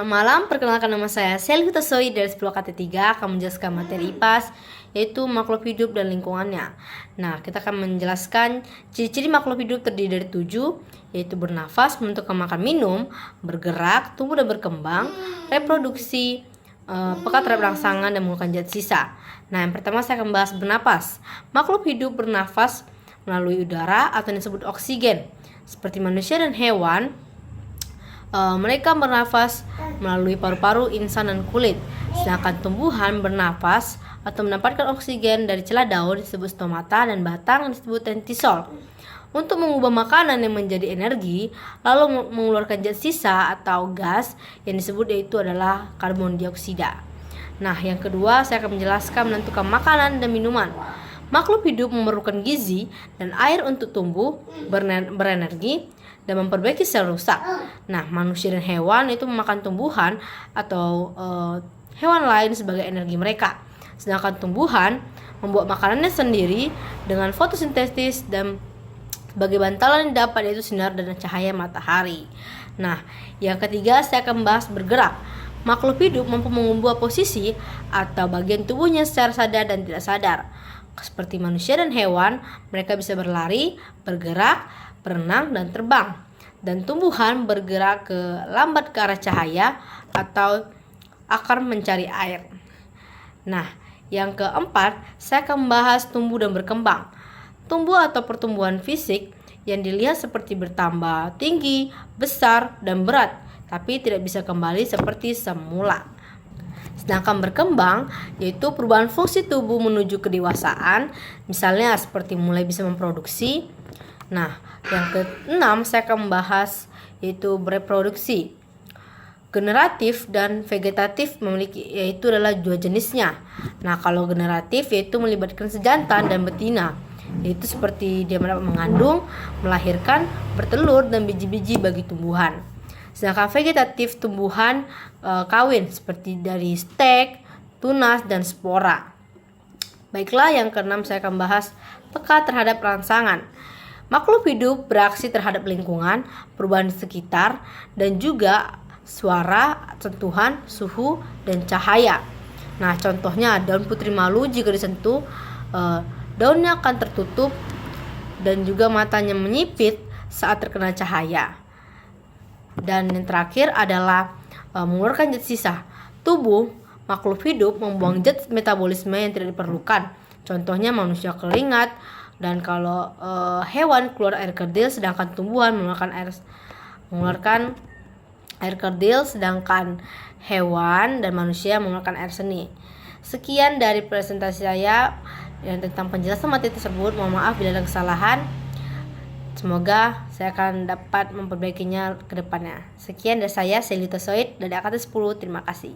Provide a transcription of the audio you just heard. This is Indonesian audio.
Selamat malam, perkenalkan nama saya Selvi Tosoi dari 10KT3 akan menjelaskan materi IPAS yaitu makhluk hidup dan lingkungannya. Nah, kita akan menjelaskan ciri-ciri makhluk hidup terdiri dari 7, yaitu bernafas, menentukan makan minum, bergerak, tumbuh dan berkembang, reproduksi, peka terhadap rangsangan dan mengeluarkan zat sisa. Nah, yang pertama saya akan bahas bernafas. Makhluk hidup bernafas melalui udara atau yang disebut oksigen. Seperti manusia dan hewan, mereka bernafas melalui paru-paru, insan, dan kulit. Sedangkan tumbuhan bernafas atau mendapatkan oksigen dari celah daun disebut stomata dan batang yang disebut tentisol. Untuk mengubah makanan yang menjadi energi, lalu mengeluarkan zat sisa atau gas yang disebut yaitu adalah karbon dioksida. Nah, yang kedua saya akan menjelaskan menentukan makanan dan minuman. Makhluk hidup memerlukan gizi dan air untuk tumbuh, berenergi, dan memperbaiki sel rusak. Nah, manusia dan hewan itu memakan tumbuhan atau hewan lain sebagai energi mereka. Sedangkan tumbuhan membuat makanannya sendiri dengan fotosintesis dan sebagai bantalan yang dapat yaitu sinar dan cahaya matahari. Nah, yang ketiga saya akan membahas bergerak. Makhluk hidup mampu mengubah posisi atau bagian tubuhnya secara sadar dan tidak sadar. Seperti manusia dan hewan, mereka bisa berlari, bergerak, berenang, dan terbang. Dan tumbuhan bergerak lambat ke arah cahaya atau akan mencari air. Nah, yang keempat, saya akan membahas tumbuh dan berkembang. Tumbuh atau pertumbuhan fisik yang dilihat seperti bertambah tinggi, besar, dan berat, tapi tidak bisa kembali seperti semula. Sedangkan berkembang yaitu perubahan fungsi tubuh menuju kedewasaan, misalnya seperti mulai bisa memproduksi. Nah, yang keenam saya akan membahas yaitu bereproduksi. Generatif dan vegetatif memiliki yaitu adalah dua jenisnya. Nah, kalau generatif yaitu melibatkan sejantan dan betina, yaitu seperti dia mengandung, melahirkan, bertelur dan biji-biji bagi tumbuhan. Sedangkan vegetatif tumbuhan kawin seperti dari stek, tunas, dan spora. Baiklah, yang keenam saya akan bahas peka terhadap rangsangan. Makhluk hidup beraksi terhadap lingkungan, perubahan di sekitar, dan juga suara, sentuhan, suhu, dan cahaya. Nah, contohnya daun putri malu jika disentuh, daunnya akan tertutup dan juga matanya menyipit saat terkena cahaya. Dan yang terakhir adalah mengeluarkan zat sisa. Tubuh makhluk hidup membuang zat metabolisme yang tidak diperlukan. Contohnya manusia keringat, dan kalau hewan keluar air kerdil, sedangkan tumbuhan mengeluarkan air kerdil, sedangkan hewan dan manusia mengeluarkan air seni. Sekian dari presentasi saya yang tentang penjelasan materi tersebut. Mohon maaf bila ada kesalahan. Semoga saya akan dapat memperbaikinya ke depannya. Sekian dari saya, Selvi Tosoi dari AKT10. Terima kasih.